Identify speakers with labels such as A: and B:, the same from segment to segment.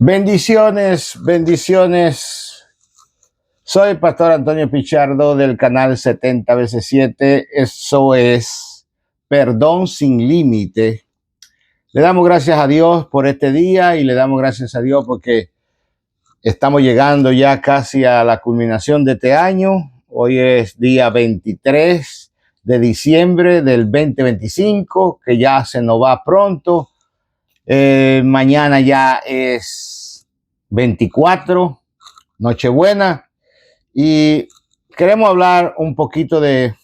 A: Bendiciones, bendiciones. Soy Pastor Antonio Pichardo del canal 70 veces 7. Eso es Perdón Sin Límite. Le damos gracias a Dios por este día y le damos gracias a Dios porque estamos llegando ya casi a la culminación de este año. Hoy es día 23 de diciembre del 2025, que ya se nos va pronto. Mañana ya es 24, Nochebuena, y queremos hablar un poquito de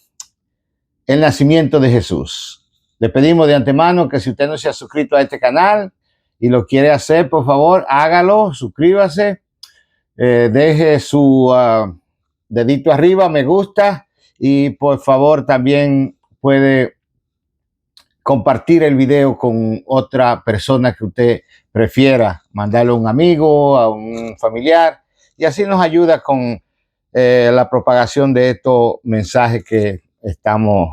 A: el nacimiento de Jesús. Le pedimos de antemano que si usted no se ha suscrito a este canal y lo quiere hacer, por favor, hágalo, suscríbase, deje su dedito arriba, me gusta, y por favor también puede compartir el video con otra persona que usted prefiera, mandarlo a un amigo, a un familiar, y así nos ayuda con la propagación de estos mensajes que estamos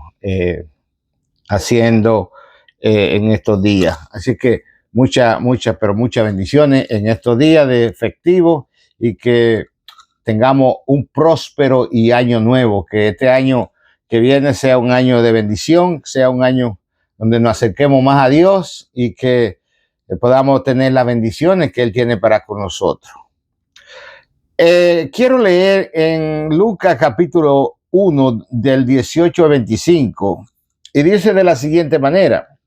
A: haciendo en estos días. Así que muchas bendiciones en estos días de festivo y que tengamos un próspero y año nuevo, que este año que viene sea un año de bendición, sea un año donde nos acerquemos más a Dios y que podamos tener las bendiciones que Él tiene para con nosotros. Quiero leer en Lucas capítulo 1 del 18 al 25 y dice de la siguiente manera: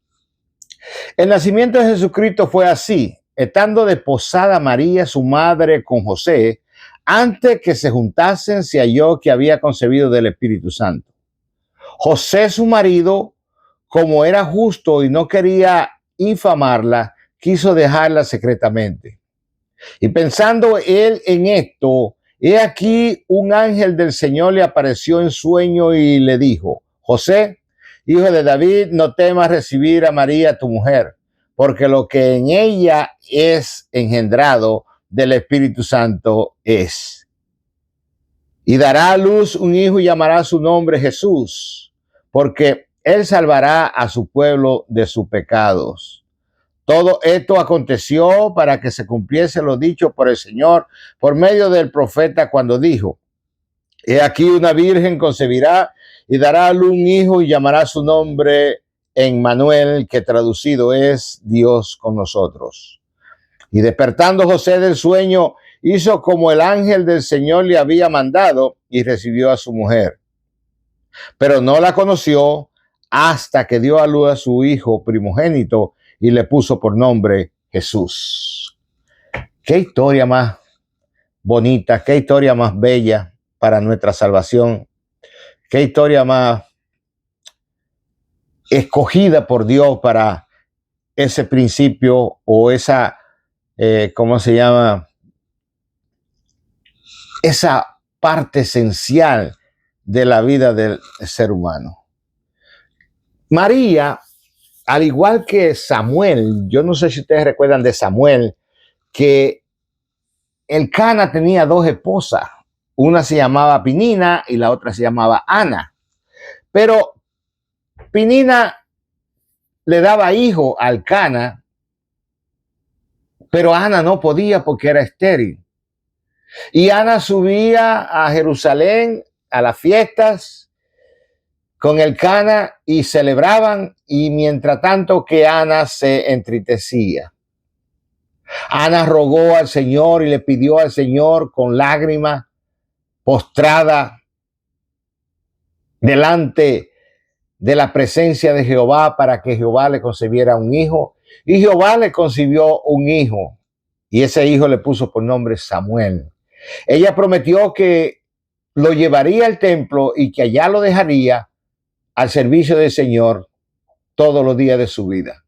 A: el nacimiento de Jesucristo fue así: estando desposada María, su madre, con José, antes que se juntasen, se halló que había concebido del Espíritu Santo. José, su marido, como era justo y no quería infamarla, quiso dejarla secretamente. Y pensando él en esto, he aquí un ángel del Señor le apareció en sueño y le dijo: José, hijo de David, no temas recibir a María tu mujer, porque lo que en ella es engendrado del Espíritu Santo es. Y dará a luz un hijo y llamará su nombre Jesús, porque él salvará a su pueblo de sus pecados. Todo esto aconteció para que se cumpliese lo dicho por el Señor por medio del profeta cuando dijo: he aquí una virgen concebirá y dará a luz un hijo y llamará su nombre Emmanuel, que traducido es Dios con nosotros. Y despertando José del sueño, hizo como el ángel del Señor le había mandado y recibió a su mujer. Pero no la conoció hasta que dio a luz a su hijo primogénito y le puso por nombre Jesús. Qué historia más bonita, qué historia más bella para nuestra salvación, qué historia más escogida por Dios para ese principio o esa, ¿cómo se llama? Esa parte esencial de la vida del ser humano. María, al igual que Samuel, yo no sé si ustedes recuerdan de Samuel, que Elcana tenía dos esposas. Una se llamaba Penina y la otra se llamaba Ana. Pero Penina le daba hijo a Elcana, pero Ana no podía porque era estéril. Y Ana subía a Jerusalén a las fiestas con Elcana y celebraban, y mientras tanto que Ana se entristecía. Ana rogó al Señor y le pidió al Señor con lágrimas, postrada delante de la presencia de Jehová, para que Jehová le concebiera un hijo. Y Jehová le concibió un hijo, y ese hijo le puso por nombre Samuel. Ella prometió que lo llevaría al templo y que allá lo dejaría al servicio del Señor todos los días de su vida.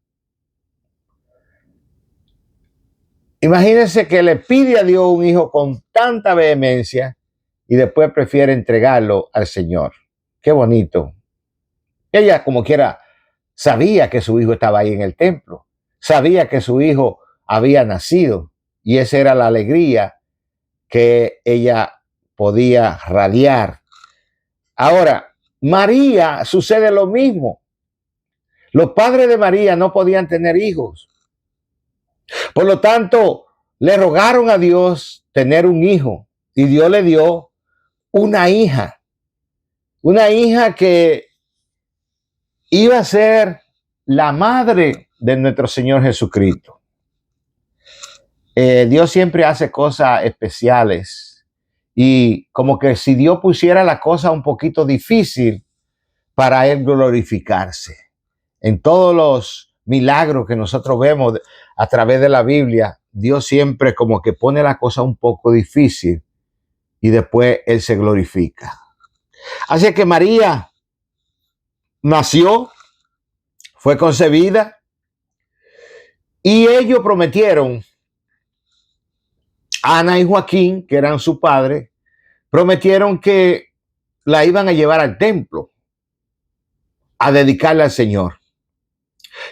A: Imagínense que le pide a Dios un hijo con tanta vehemencia y después prefiere entregarlo al Señor. Qué bonito. Ella, como quiera, sabía que su hijo estaba ahí en el templo, sabía que su hijo había nacido, y esa era la alegría que ella podía radiar. Ahora, María, sucede lo mismo. Los padres de María no podían tener hijos. Por lo tanto, le rogaron a Dios tener un hijo y Dios le dio una hija que iba a ser la madre de nuestro Señor Jesucristo. Dios siempre hace cosas especiales y como que si Dios pusiera la cosa un poquito difícil para Él glorificarse. En todos los milagros que nosotros vemos a través de la Biblia, Dios siempre como que pone la cosa un poco difícil y después Él se glorifica. Así que María nació, fue concebida y ellos prometieron, Ana y Joaquín, que eran su padre, prometieron que la iban a llevar al templo a dedicarle al Señor.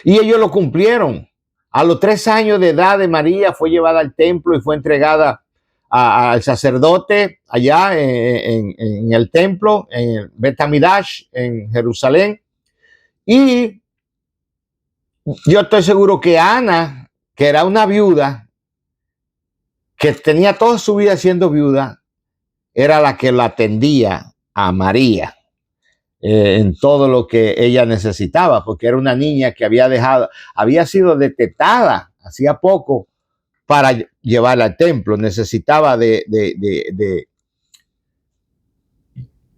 A: Y ellos lo cumplieron. A los 3 años de edad de María fue llevada al templo y fue entregada al sacerdote allá en el templo, en el Bet Hamidash, en Jerusalén. Y yo estoy seguro que Ana, que era una viuda, que tenía toda su vida siendo viuda, era la que la atendía a María en todo lo que ella necesitaba, porque era una niña que había sido detectada hacía poco para llevarla al templo. Necesitaba de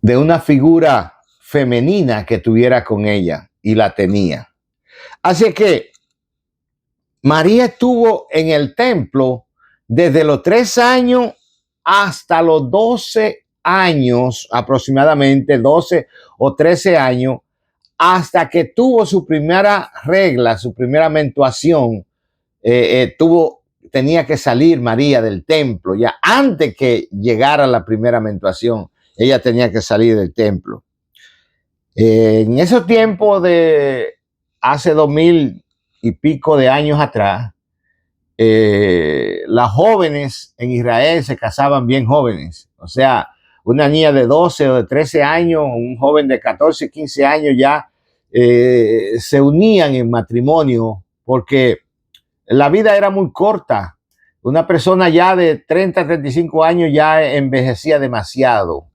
A: una figura femenina que tuviera con ella y la tenía. Así que María estuvo en el templo desde los 3 años hasta los 12 años, aproximadamente 12 o 13 años, hasta que tuvo su primera regla, su primera menstruación. Tenía que salir María del templo, ya antes que llegara la primera menstruación, ella tenía que salir del templo. En esos tiempos de hace 2000 y pico de años atrás, las jóvenes en Israel se casaban bien jóvenes. O sea, una niña de 12 o de 13 años, un joven de 14, 15 años ya se unían en matrimonio porque la vida era muy corta. Una persona ya de 30, 35 años ya envejecía demasiado.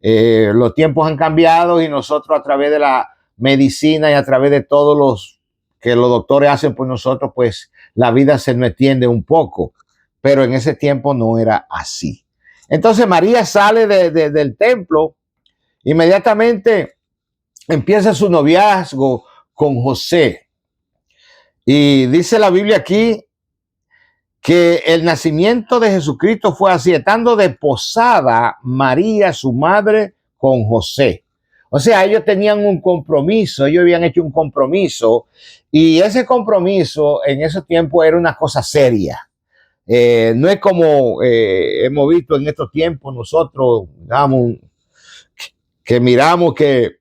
A: Los tiempos han cambiado y nosotros a través de la medicina y a través de todos los que los doctores hacen por nosotros, pues la vida se nos extiende un poco, pero en ese tiempo no era así. Entonces María sale del templo, inmediatamente empieza su noviazgo con José. Y dice la Biblia aquí que el nacimiento de Jesucristo fue así, estando desposada María, su madre, con José. O sea, ellos tenían un compromiso, ellos habían hecho un compromiso y ese compromiso en ese tiempo era una cosa seria. No es como hemos visto en estos tiempos nosotros, digamos, que miramos que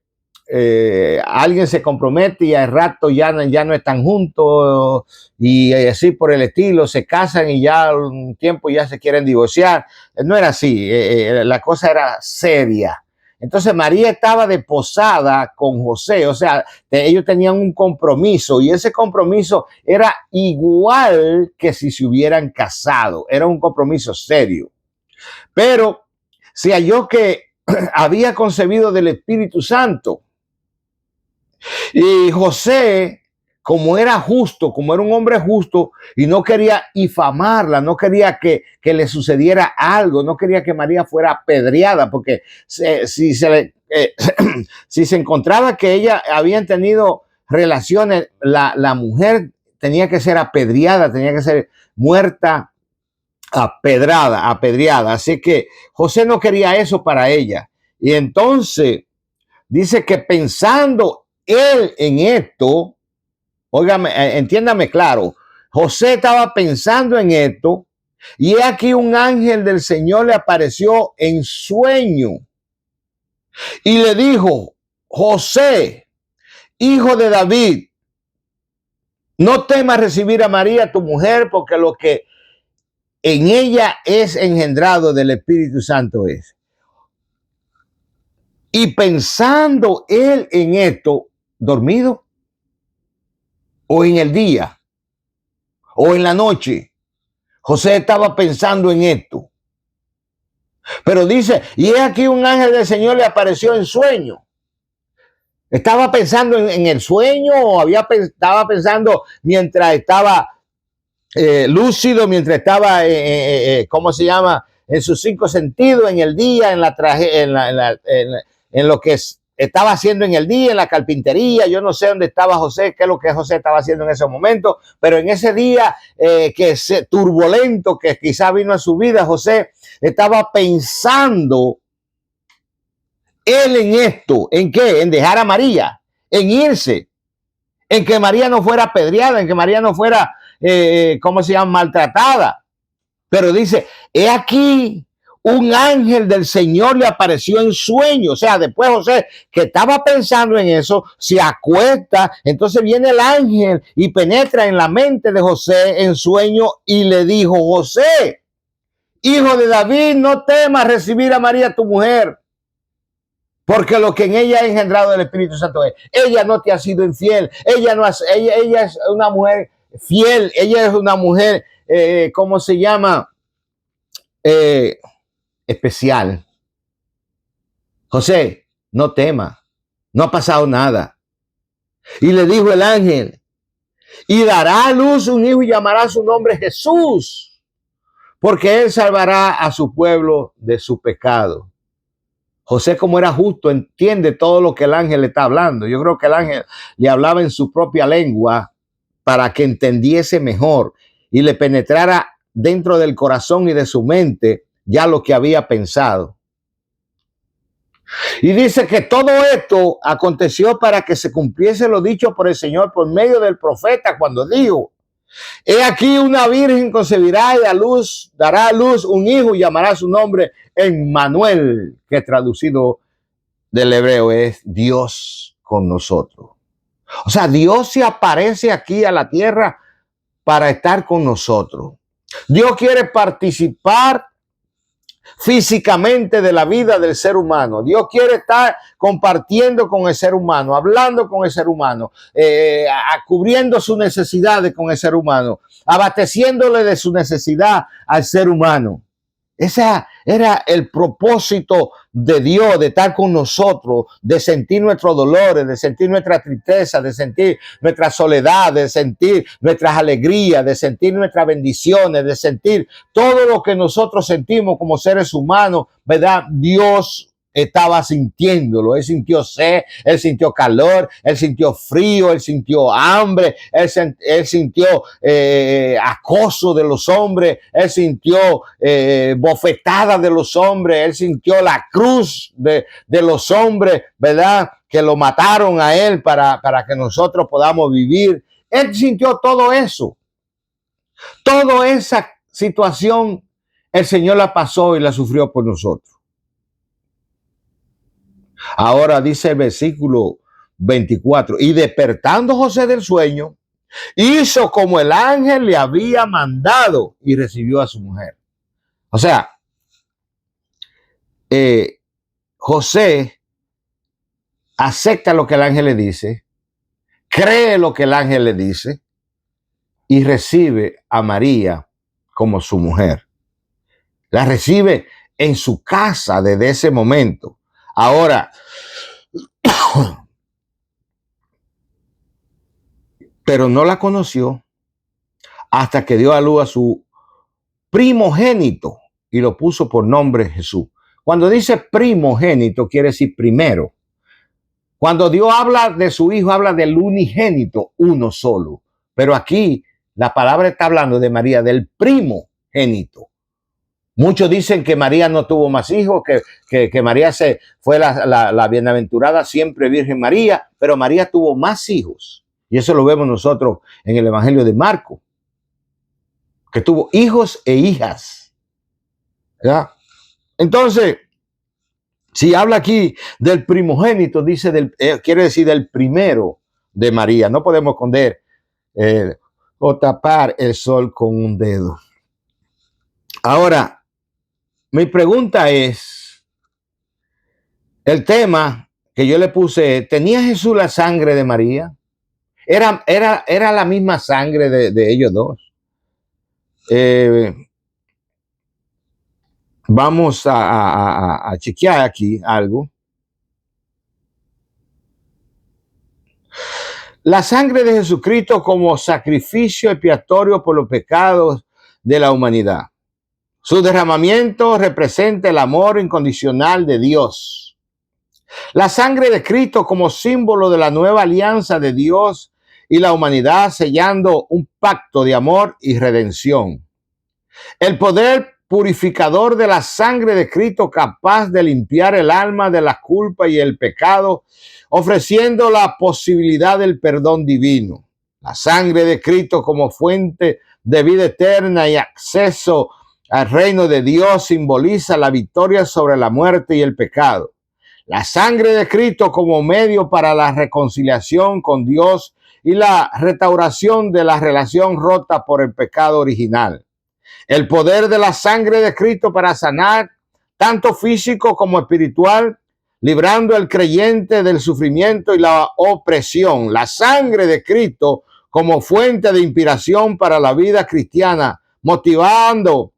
A: alguien se compromete y al rato ya no están juntos y así por el estilo, se casan y ya un tiempo ya se quieren divorciar. No era así, la cosa era seria. Entonces María estaba desposada con José, o sea, ellos tenían un compromiso y ese compromiso era igual que si se hubieran casado, era un compromiso serio. Pero se halló que había concebido del Espíritu Santo. Y José, como era justo, como era un hombre justo y no quería infamarla, no quería que le sucediera algo, no quería que María fuera apedreada, porque si se encontraba que ella habían tenido relaciones, la mujer tenía que ser apedreada, tenía que ser muerta, apedreada. Así que José no quería eso para ella. Y entonces dice que pensando él en esto, óigame, entiéndame claro, José estaba pensando en esto y aquí un ángel del Señor le apareció en sueño y le dijo: José, hijo de David, no temas recibir a María, tu mujer, porque lo que en ella es engendrado del Espíritu Santo es. Y pensando él en esto, dormido, o en el día, o en la noche, José estaba pensando en esto. Pero dice, y es aquí un ángel del Señor le apareció en sueño. ¿Estaba pensando en el sueño o estaba pensando mientras estaba lúcido, mientras estaba, ¿cómo se llama? En sus cinco sentidos, en el día, en lo que estaba haciendo en el día, en la carpintería? Yo no sé dónde estaba José, qué es lo que José estaba haciendo en ese momento, pero en ese día turbulento que quizá vino a su vida, José estaba pensando él en esto. ¿En qué? En dejar a María, en irse, en que María no fuera apedreada, en que María no fuera, ¿cómo se llama?, maltratada. Pero dice, he aquí un ángel del Señor le apareció en sueño. O sea, después José, que estaba pensando en eso, se acuesta. Entonces viene el ángel y penetra en la mente de José en sueño y le dijo, José, hijo de David, no temas recibir a María tu mujer, porque lo que en ella ha engendrado el Espíritu Santo es, ella no te ha sido infiel, ella es una mujer fiel, ella es una mujer, ¿cómo se llama? Especial. José, no temas, no ha pasado nada. Y le dijo el ángel, y dará a luz un hijo y llamará su nombre Jesús, porque él salvará a su pueblo de su pecado. José, como era justo, entiende todo lo que el ángel le está hablando. Yo creo que el ángel le hablaba en su propia lengua para que entendiese mejor y le penetrara dentro del corazón y de su mente ya lo que había pensado. Y dice que todo esto aconteció para que se cumpliese lo dicho por el Señor por medio del profeta cuando dijo, he aquí una virgen concebirá y dará a luz un hijo y llamará su nombre Emmanuel, que traducido del hebreo es Dios con nosotros. O sea, Dios se aparece aquí a la tierra para estar con nosotros. Dios quiere participar físicamente de la vida del ser humano. Dios quiere estar compartiendo con el ser humano, hablando con el ser humano, cubriendo sus necesidades con el ser humano, abasteciéndole de su necesidad al ser humano. Ese era el propósito de Dios, de estar con nosotros, de sentir nuestros dolores, de sentir nuestra tristeza, de sentir nuestra soledad, de sentir nuestras alegrías, de sentir nuestras bendiciones, de sentir todo lo que nosotros sentimos como seres humanos, ¿verdad? Dios estaba sintiéndolo. Él sintió sed, él sintió calor, él sintió frío, él sintió hambre, él sintió acoso de los hombres, él sintió bofetada de los hombres, él sintió la cruz de los hombres, ¿verdad? Que lo mataron a él para que nosotros podamos vivir. Él sintió todo eso. Toda esa situación el Señor la pasó y la sufrió por nosotros. Ahora dice el versículo 24, y despertando José del sueño, hizo como el ángel le había mandado y recibió a su mujer. O sea, José acepta lo que el ángel le dice, cree lo que el ángel le dice y recibe a María como su mujer. La recibe en su casa desde ese momento. Ahora, pero no la conoció hasta que dio a luz a su primogénito y lo puso por nombre Jesús. Cuando dice primogénito, quiere decir primero. Cuando Dios habla de su hijo, habla del unigénito, uno solo. Pero aquí la palabra está hablando de María, del primogénito. Muchos dicen que María no tuvo más hijos, que María fue la bienaventurada siempre Virgen María, pero María tuvo más hijos. Y eso lo vemos nosotros en el Evangelio de Marcos, que tuvo hijos e hijas. ¿Ya? Entonces, si habla aquí del primogénito, dice quiere decir del primero de María. No podemos esconder o tapar el sol con un dedo. Ahora, mi pregunta es, el tema que yo le puse, ¿tenía Jesús la sangre de María? ¿Era la misma sangre de ellos dos? Eh, vamos a chequear aquí algo. La sangre de Jesucristo como sacrificio expiatorio por los pecados de la humanidad. Su derramamiento representa el amor incondicional de Dios. La sangre de Cristo como símbolo de la nueva alianza de Dios y la humanidad, sellando un pacto de amor y redención. El poder purificador de la sangre de Cristo, capaz de limpiar el alma de la culpa y el pecado, ofreciendo la posibilidad del perdón divino. La sangre de Cristo como fuente de vida eterna y acceso al reino de Dios simboliza la victoria sobre la muerte y el pecado. La sangre de Cristo como medio para la reconciliación con Dios y la restauración de la relación rota por el pecado original. El poder de la sangre de Cristo para sanar tanto físico como espiritual, librando al creyente del sufrimiento y la opresión. La sangre de Cristo como fuente de inspiración para la vida cristiana, motivando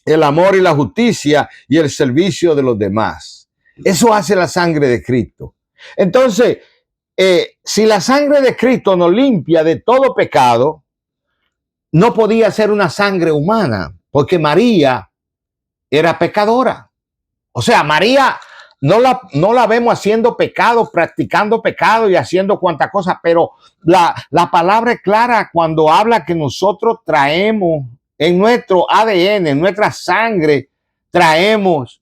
A: el amor y la justicia y el servicio de los demás. Eso hace la sangre de Cristo. Entonces, si la sangre de Cristo nos limpia de todo pecado, no podía ser una sangre humana, porque María era pecadora. O sea, María no la vemos haciendo pecado, practicando pecado y haciendo cuantas cosas, pero la palabra es clara cuando habla que nosotros traemos en nuestro ADN, en nuestra sangre, traemos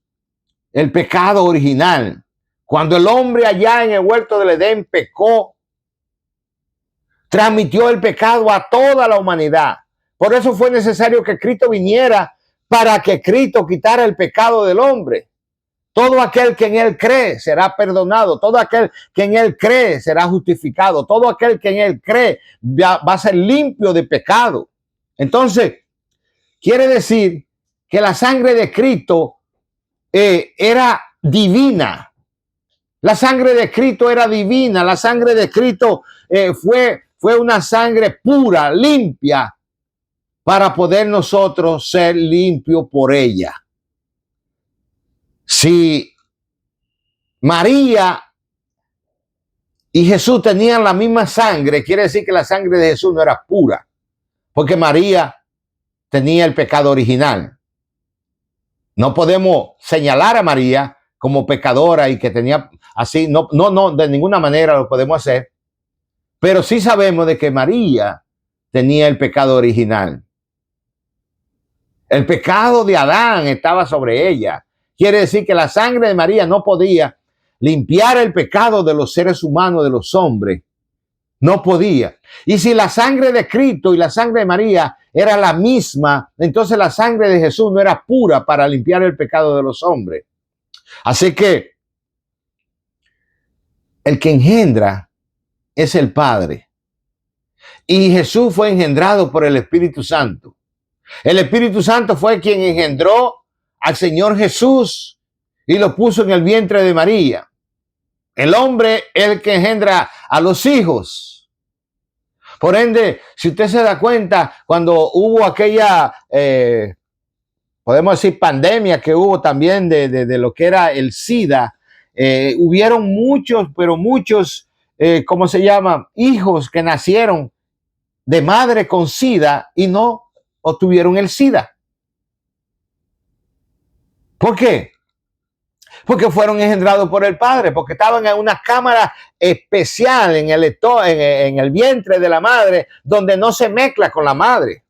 A: el pecado original. Cuando el hombre allá en el huerto del Edén pecó, transmitió el pecado a toda la humanidad. Por eso fue necesario que Cristo viniera, para que Cristo quitara el pecado del hombre. Todo aquel que en él cree será perdonado. Todo aquel que en él cree será justificado. Todo aquel que en él cree va a ser limpio de pecado. Entonces, quiere decir que la sangre de Cristo era divina. La sangre de Cristo era divina. La sangre de Cristo fue una sangre pura, limpia, para poder nosotros ser limpios por ella. Si María y Jesús tenían la misma sangre, quiere decir que la sangre de Jesús no era pura, porque María tenía el pecado original. No podemos señalar a María como pecadora y que tenía así, no, de ninguna manera lo podemos hacer, pero sí sabemos de que María tenía el pecado original. El pecado de Adán estaba sobre ella. Quiere decir que la sangre de María no podía limpiar el pecado de los seres humanos, de los hombres. No podía. Y si la sangre de Cristo y la sangre de María era la misma, entonces la sangre de Jesús no era pura para limpiar el pecado de los hombres. Así que el que engendra es el Padre. Y Jesús fue engendrado por el Espíritu Santo. El Espíritu Santo fue quien engendró al Señor Jesús y lo puso en el vientre de María. El hombre es el que engendra a los hijos. Por ende, si usted se da cuenta, cuando hubo aquella, podemos decir, pandemia que hubo también de lo que era el SIDA, hubieron muchos, pero muchos, ¿cómo se llama? Hijos que nacieron de madre con SIDA y no obtuvieron el SIDA. ¿Por qué? Porque fueron engendrados por el Padre, porque estaban en una cámara especial en el vientre de la madre, donde no se mezcla con la madre.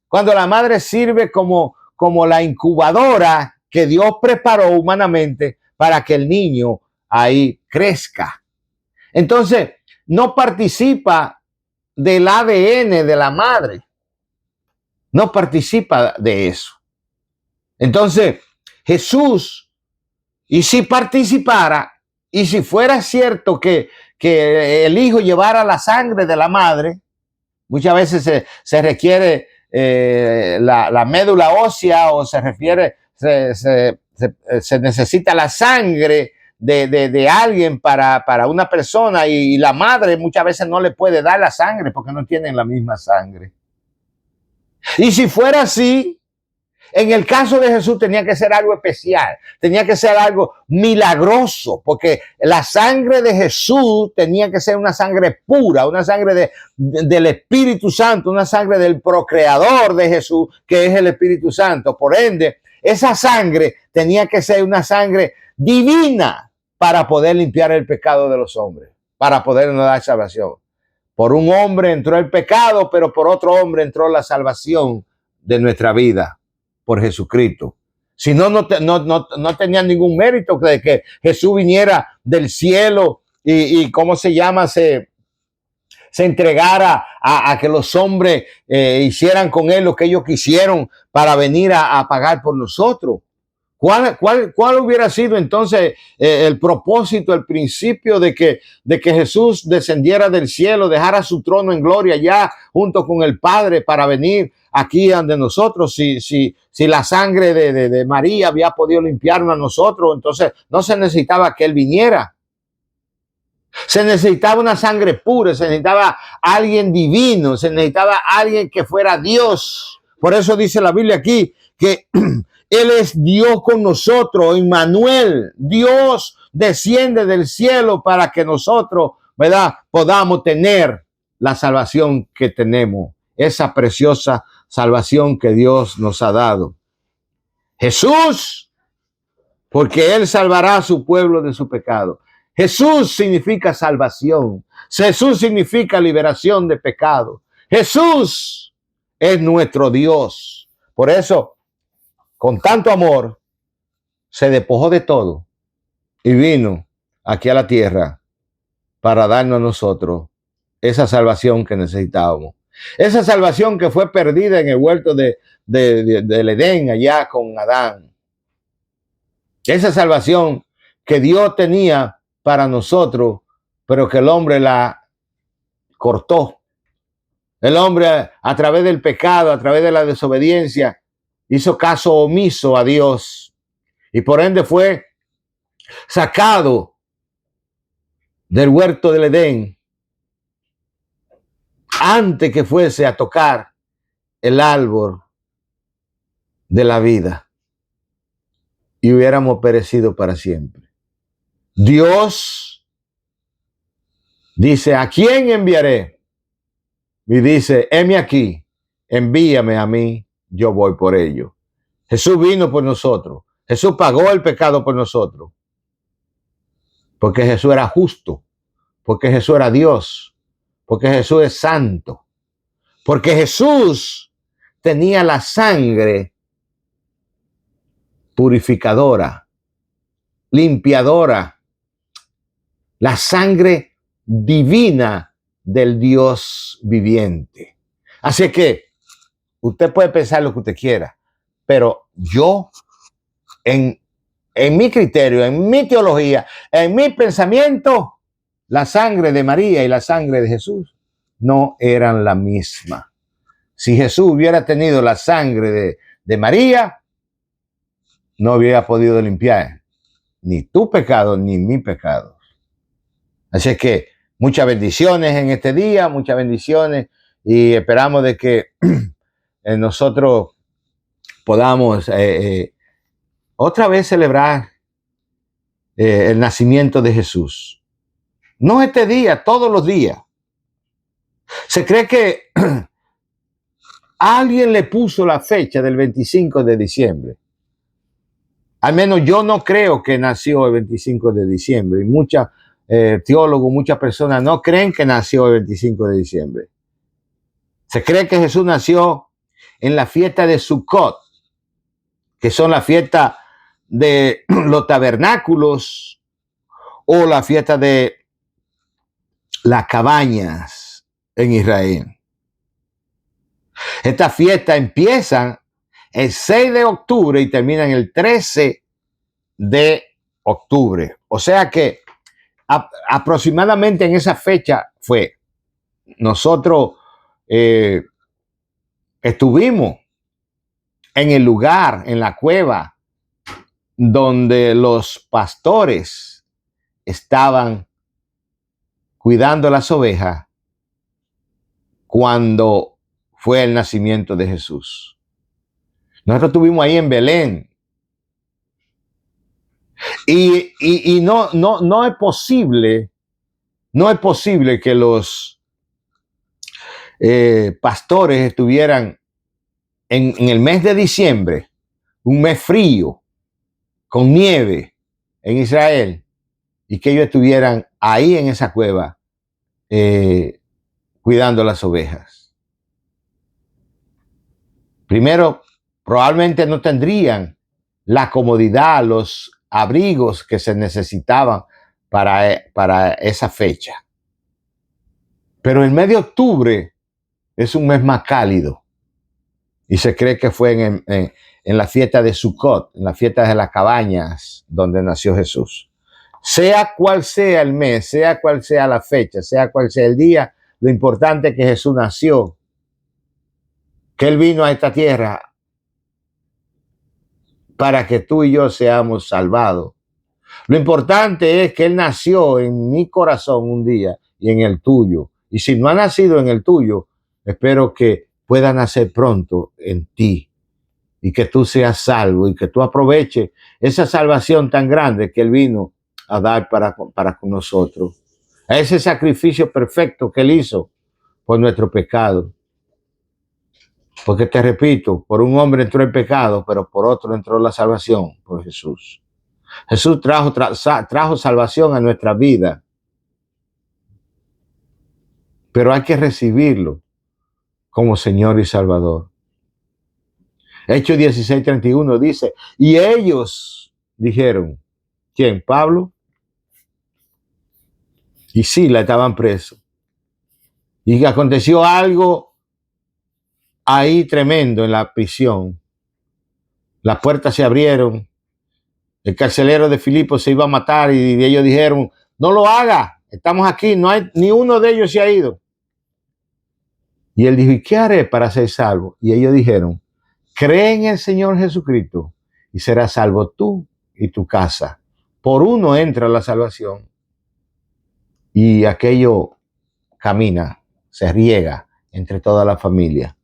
A: Cuando la madre sirve como la incubadora que Dios preparó humanamente para que el niño ahí crezca. Entonces, no participa del ADN de la madre. No participa de eso. Entonces, Jesús, y si participara, y si fuera cierto que el hijo llevara la sangre de la madre, muchas veces se requiere la médula ósea, o se necesita la sangre de alguien para una persona, y la madre muchas veces no le puede dar la sangre porque no tienen la misma sangre. Y si fuera así, en el caso de Jesús tenía que ser algo especial, tenía que ser algo milagroso, porque la sangre de Jesús tenía que ser una sangre pura, una sangre del Espíritu Santo, una sangre del procreador de Jesús, que es el Espíritu Santo. Por ende, esa sangre tenía que ser una sangre divina para poder limpiar el pecado de los hombres, para podernos dar salvación. Por un hombre entró el pecado, pero por otro hombre entró la salvación de nuestra vida, por Jesucristo. Si no, no tenía ningún mérito de que Jesús viniera del cielo y ¿cómo se llama? Se entregara a que los hombres hicieran con él lo que ellos quisieron para venir a pagar por nosotros. ¿Cuál hubiera sido entonces el propósito, el principio de que Jesús descendiera del cielo, dejara su trono en gloria ya junto con el Padre para venir aquí ante nosotros? Si la sangre de María había podido limpiarnos a nosotros, entonces no se necesitaba que Él viniera. Se necesitaba una sangre pura, se necesitaba alguien divino, se necesitaba alguien que fuera Dios. Por eso dice la Biblia aquí que Él es Dios con nosotros, Emmanuel. Dios desciende del cielo para que nosotros, ¿verdad?, podamos tener la salvación que tenemos, esa preciosa salvación que Dios nos ha dado. Jesús, porque Él salvará a su pueblo de su pecado. Jesús significa salvación. Jesús significa liberación de pecado. Jesús es nuestro Dios. Por eso, con tanto amor, se despojó de todo y vino aquí a la tierra para darnos a nosotros esa salvación que necesitábamos. Esa salvación que fue perdida en el huerto del Edén, allá con Adán. Esa salvación que Dios tenía para nosotros, pero que el hombre la cortó. El hombre, a través del pecado, a través de la desobediencia, hizo caso omiso a Dios y por ende fue sacado del huerto del Edén antes que fuese a tocar el árbol de la vida y hubiéramos perecido para siempre. Dios dice: ¿a quién enviaré? Y dice: heme aquí, envíame a mí, yo voy por ello. Jesús vino por nosotros. Jesús pagó el pecado por nosotros. Porque Jesús era justo. Porque Jesús era Dios. Porque Jesús es santo. Porque Jesús tenía la sangre purificadora, limpiadora, la sangre divina del Dios viviente. Así que usted puede pensar lo que usted quiera, pero yo, en mi criterio, en mi teología, en mi pensamiento, la sangre de María y la sangre de Jesús no eran la misma. Si Jesús hubiera tenido la sangre de María, no hubiera podido limpiar ni tu pecado ni mi pecado. Así que muchas bendiciones en este día, muchas bendiciones, y esperamos de que nosotros podamos otra vez celebrar el nacimiento de Jesús. No este día, todos los días. Se cree que alguien le puso la fecha del 25 de diciembre. Al menos yo no creo que nació el 25 de diciembre. Y muchos teólogos, muchas personas no creen que nació el 25 de diciembre. Se cree que Jesús nació en la fiesta de Sukkot, que son la fiesta de los tabernáculos o la fiesta de las cabañas en Israel. Estas fiestas empiezan el 6 de octubre y terminan el 13 de octubre. O sea que aproximadamente en esa fecha fue. Nosotros estuvimos en el lugar, en la cueva, donde los pastores estaban cuidando las ovejas cuando fue el nacimiento de Jesús. Nosotros estuvimos ahí en Belén. Y no es posible, que los pastores estuvieran en el mes de diciembre, un mes frío, con nieve en Israel, y que ellos estuvieran ahí en esa cueva cuidando las ovejas. Primero, probablemente no tendrían la comodidad, los abrigos que se necesitaban para esa fecha. Pero el mes de octubre es un mes más cálido y se cree que fue en la fiesta de Sukkot, en la fiesta de las cabañas donde nació Jesús. Sea cual sea el mes, sea cual sea la fecha, sea cual sea el día, lo importante es que Jesús nació, que Él vino a esta tierra para que tú y yo seamos salvados. Lo importante es que Él nació en mi corazón un día y en el tuyo. Y si no ha nacido en el tuyo, espero que pueda nacer pronto en ti y que tú seas salvo y que tú aproveches esa salvación tan grande que Él vino a dar para con nosotros. Ese sacrificio perfecto que Él hizo por nuestro pecado. Porque te repito, por un hombre entró el pecado, pero por otro entró la salvación, por Jesús. Jesús trajo salvación a nuestra vida, pero hay que recibirlo como Señor y Salvador. Hechos 16:31 dice, y ellos dijeron, ¿quién? Pablo y Silas estaban presos. Y aconteció algo ahí tremendo en la prisión. Las puertas se abrieron. El carcelero de Filipo se iba a matar y ellos dijeron, no lo haga, estamos aquí, no hay, ni uno de ellos se ha ido. Y él dijo, ¿y qué haré para ser salvo? Y ellos dijeron, cree en el Señor Jesucristo y serás salvo tú y tu casa. Por uno entra la salvación. Y aquello camina, se riega entre toda la familia.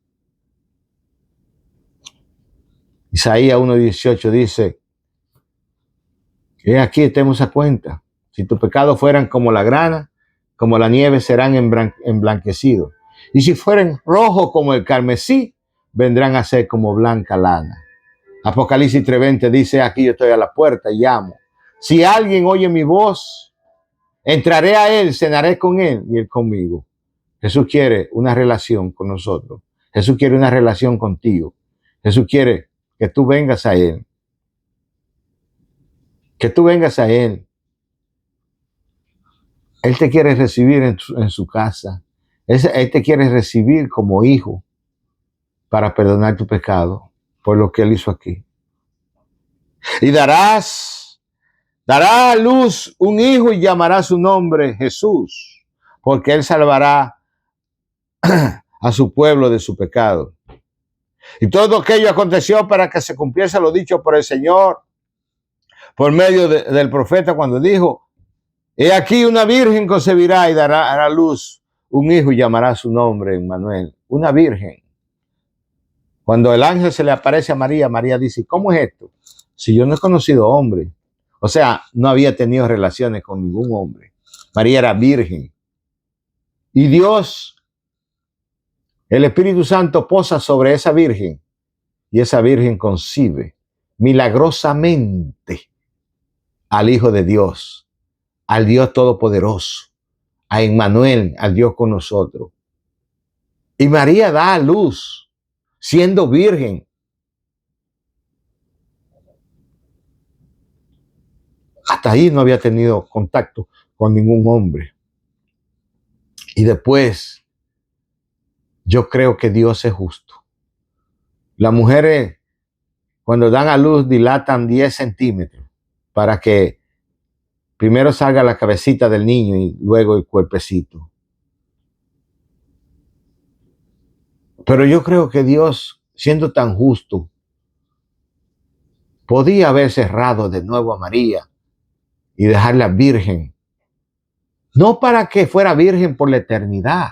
A: Isaías 1:18 dice, aquí estemos a cuenta. Si tus pecados fueran como la grana, como la nieve serán emblanquecidos. Y si fueren rojos como el carmesí, vendrán a ser como blanca lana. Apocalipsis 3:20 dice, aquí yo estoy a la puerta y llamo. Si alguien oye mi voz, entraré a él, cenaré con él y él conmigo. Jesús quiere una relación con nosotros. Jesús quiere una relación contigo. Jesús quiere que tú vengas a él. Que tú vengas a él. Él te quiere recibir en su casa. Él te quiere recibir como hijo para perdonar tu pecado por lo que él hizo aquí. Y dará a luz un hijo y llamará su nombre Jesús, porque él salvará a su pueblo de su pecado. Y todo aquello aconteció para que se cumpliese lo dicho por el Señor por medio del profeta cuando dijo, he aquí una virgen concebirá y dará a luz un hijo y llamará su nombre Emmanuel. Una virgen. Cuando el ángel se le aparece a María, María dice, ¿cómo es esto? Si yo no he conocido hombre. O sea, no había tenido relaciones con ningún hombre. María era virgen. Y Dios, el Espíritu Santo, posa sobre esa virgen. Y esa virgen concibe milagrosamente al Hijo de Dios, al Dios Todopoderoso, a Emmanuel, al Dios con nosotros. Y María da a luz siendo virgen. Hasta ahí no había tenido contacto con ningún hombre. Y después, yo creo que Dios es justo. Las mujeres, cuando dan a luz, dilatan 10 centímetros para que primero salga la cabecita del niño y luego el cuerpecito. Pero yo creo que Dios, siendo tan justo, podía haber cerrado de nuevo a María y dejarla virgen. No para que fuera virgen por la eternidad.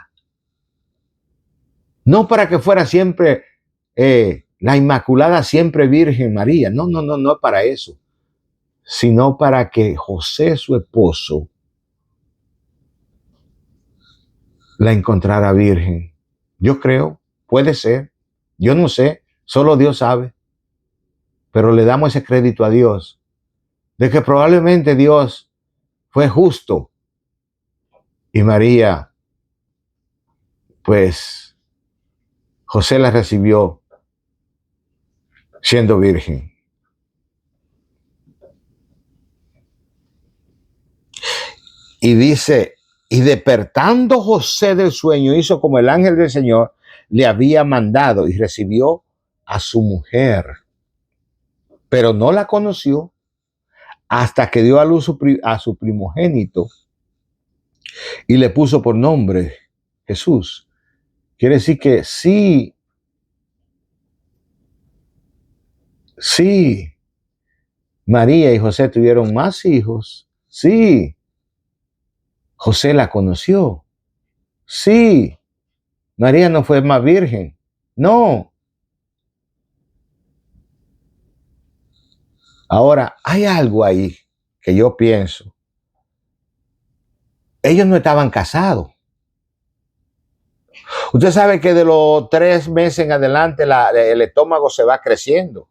A: No para que fuera siempre la Inmaculada siempre Virgen María. No, no, no, no para eso. Sino para que José, su esposo, la encontrara virgen. Yo creo, puede ser. Yo no sé, solo Dios sabe. Pero le damos ese crédito a Dios, de que probablemente Dios fue justo y María, pues, José la recibió siendo virgen. Y dice, y despertando José del sueño, hizo como el ángel del Señor le había mandado y recibió a su mujer. Pero no la conoció hasta que dio a luz a su primogénito y le puso por nombre Jesús. Quiere decir que sí, María y José tuvieron más hijos. Sí, José la conoció. Sí, María no fue más virgen. No. Ahora, hay algo ahí que yo pienso. Ellos no estaban casados. Usted sabe que de los 3 meses en adelante el estómago se va creciendo.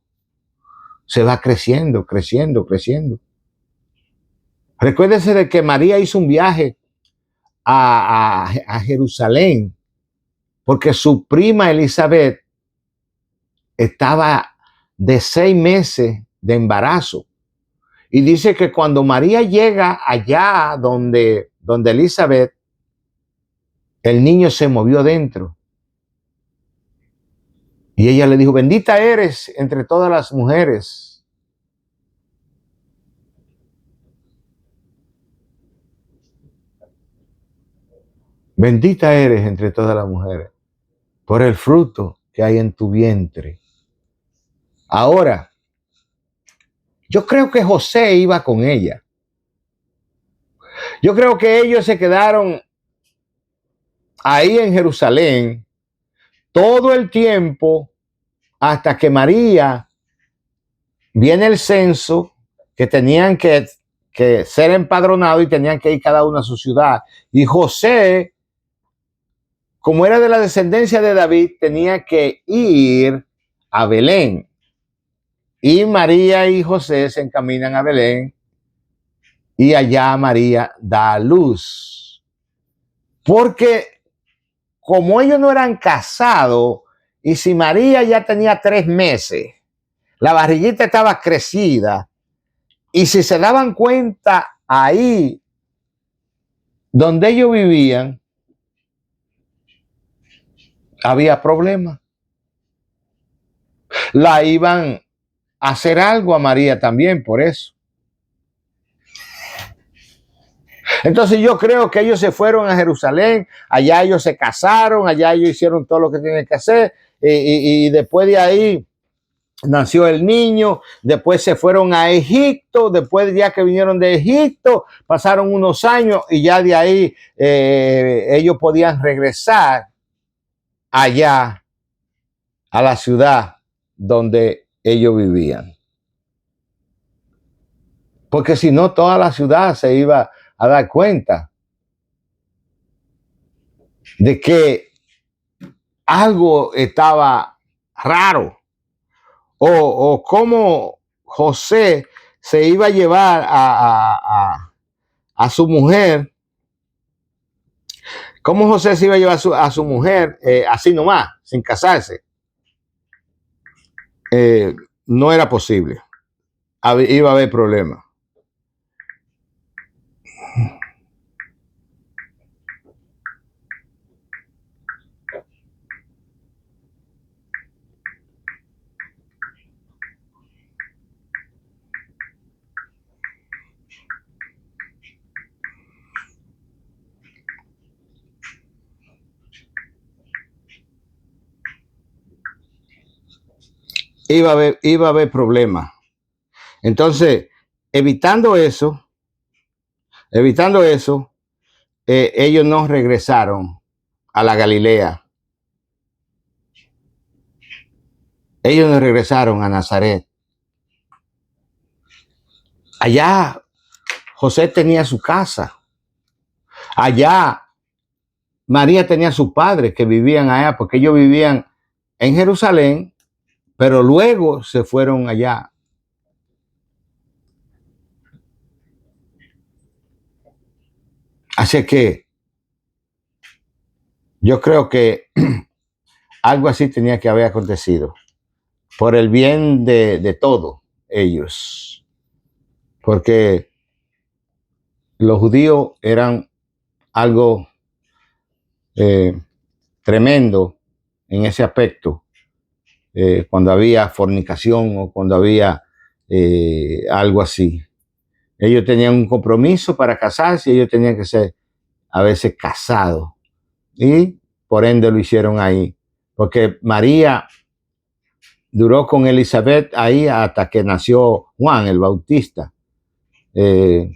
A: Se va creciendo, creciendo, creciendo. Recuérdese de que María hizo un viaje a Jerusalén porque su prima Elizabeth estaba de 6 meses de embarazo. Y dice que cuando María llega allá donde Elizabeth, el niño se movió dentro. Y ella le dijo, bendita eres entre todas las mujeres. Bendita eres entre todas las mujeres por el fruto que hay en tu vientre. Ahora, yo creo que José iba con ella. Yo creo que ellos se quedaron ahí en Jerusalén todo el tiempo hasta que María viene el censo, que tenían que ser empadronados y tenían que ir cada uno a su ciudad. Y José, como era de la descendencia de David, tenía que ir a Belén. Y María y José se encaminan a Belén y allá María da a luz. Porque como ellos no eran casados y si María ya tenía 3 meses, la barriguita estaba crecida y si se daban cuenta ahí donde ellos vivían, había problemas. La iban a hacer algo a María también por eso. Entonces yo creo que ellos se fueron a Jerusalén, allá ellos se casaron, allá ellos hicieron todo lo que tienen que hacer y después de ahí nació el niño, después se fueron a Egipto, después ya que vinieron de Egipto, pasaron unos años y ya de ahí ellos podían regresar allá a la ciudad donde ellos vivían. Porque si no, toda la ciudad se iba a dar cuenta de que algo estaba raro o cómo José se iba a llevar a su mujer, cómo José se iba a llevar a su mujer así nomás, sin casarse. No era posible. Iba a haber problemas. Iba a haber problemas. Entonces, evitando eso, ellos no regresaron a la Galilea. Ellos no regresaron a Nazaret. Allá José tenía su casa. Allá María tenía a sus padres que vivían allá, porque ellos vivían en Jerusalén, pero luego se fueron allá. Así que yo creo que algo así tenía que haber acontecido por el bien de todos ellos, porque los judíos eran algo tremendo en ese aspecto, cuando había fornicación o cuando había algo así. Ellos tenían un compromiso para casarse y ellos tenían que ser a veces casados. Y por ende lo hicieron ahí. Porque María duró con Elizabeth ahí hasta que nació Juan el Bautista. Y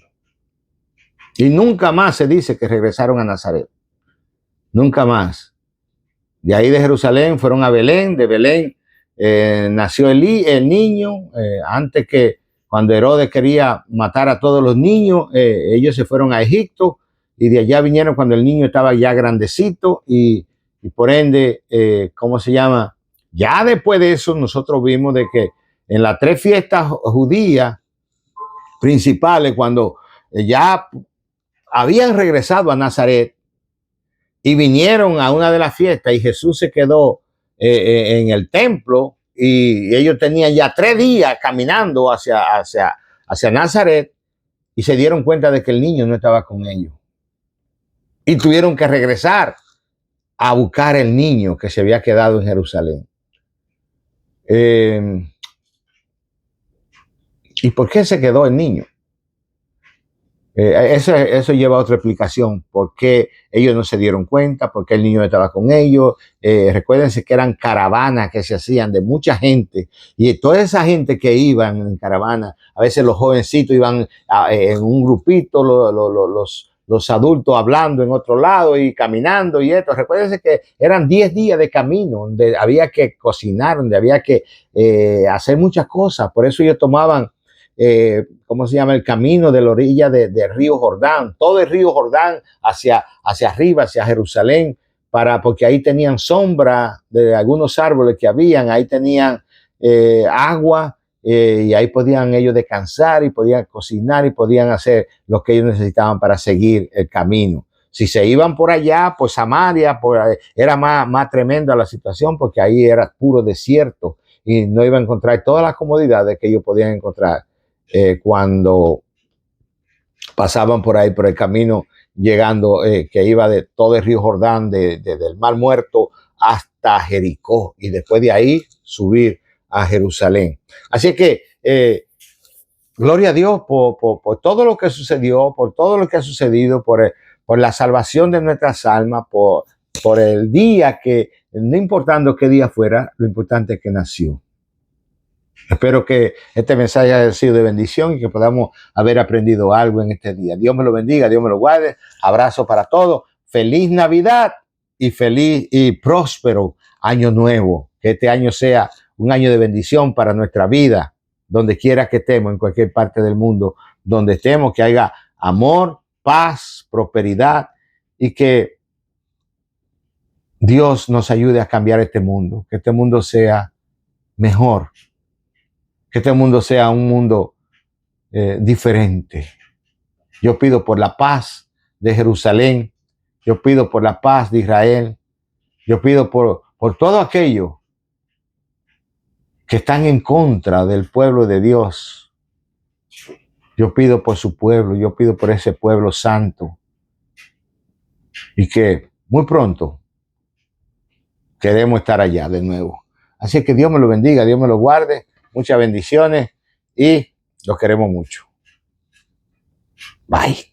A: nunca más se dice que regresaron a Nazaret. Nunca más. De ahí de Jerusalén fueron a Belén. De Belén nació el niño. Antes que cuando Herodes quería matar a todos los niños, ellos se fueron a Egipto. Y de allá vinieron cuando el niño estaba ya grandecito y por ende, ¿cómo se llama? Ya después de eso nosotros vimos de que en las 3 fiestas judías principales, cuando ya habían regresado a Nazaret y vinieron a una de las fiestas y Jesús se quedó en el templo y ellos tenían ya 3 días caminando hacia Nazaret y se dieron cuenta de que el niño no estaba con ellos. Y tuvieron que regresar a buscar el niño que se había quedado en Jerusalén. ¿Y por qué se quedó el niño? Eso lleva a otra explicación. ¿Por qué ellos no se dieron cuenta? ¿Por qué el niño estaba con ellos? Recuérdense que eran caravanas que se hacían de mucha gente. Y toda esa gente que iban en caravana, a veces los jovencitos iban en un grupito, los adultos hablando en otro lado y caminando y esto. Recuérdense que eran 10 días de camino, donde había que cocinar, donde había que hacer muchas cosas. Por eso ellos tomaban, ¿cómo se llama? El camino de la orilla del río Jordán, todo el río Jordán hacia arriba, hacia Jerusalén, porque ahí tenían sombra de algunos árboles que habían, ahí tenían agua, y ahí podían ellos descansar y podían cocinar y podían hacer lo que ellos necesitaban para seguir el camino. Si se iban por allá, por Samaria, era más tremenda la situación porque ahí era puro desierto y no iban a encontrar todas las comodidades que ellos podían encontrar cuando pasaban por ahí, por el camino, llegando, que iba de todo el río Jordán, del Mar Muerto hasta Jericó y después de ahí subir a Jerusalén. Así que gloria a Dios por todo lo que sucedió, por todo lo que ha sucedido, por la salvación de nuestras almas, por el día que, no importando qué día fuera, lo importante es que nació. Espero que este mensaje haya sido de bendición y que podamos haber aprendido algo en este día. Dios me lo bendiga, Dios me lo guarde. Abrazo para todos. Feliz Navidad y feliz y próspero año nuevo. Que este año sea un año de bendición para nuestra vida, donde quiera que estemos, en cualquier parte del mundo, donde estemos, que haya amor, paz, prosperidad y que Dios nos ayude a cambiar este mundo, que este mundo sea mejor, que este mundo sea un mundo diferente. Yo pido por la paz de Jerusalén, yo pido por la paz de Israel, yo pido por todo aquello que están en contra del pueblo de Dios. Yo pido por su pueblo, yo pido por ese pueblo santo y que muy pronto queremos estar allá de nuevo. Así que Dios me lo bendiga, Dios me lo guarde, muchas bendiciones y los queremos mucho. Bye.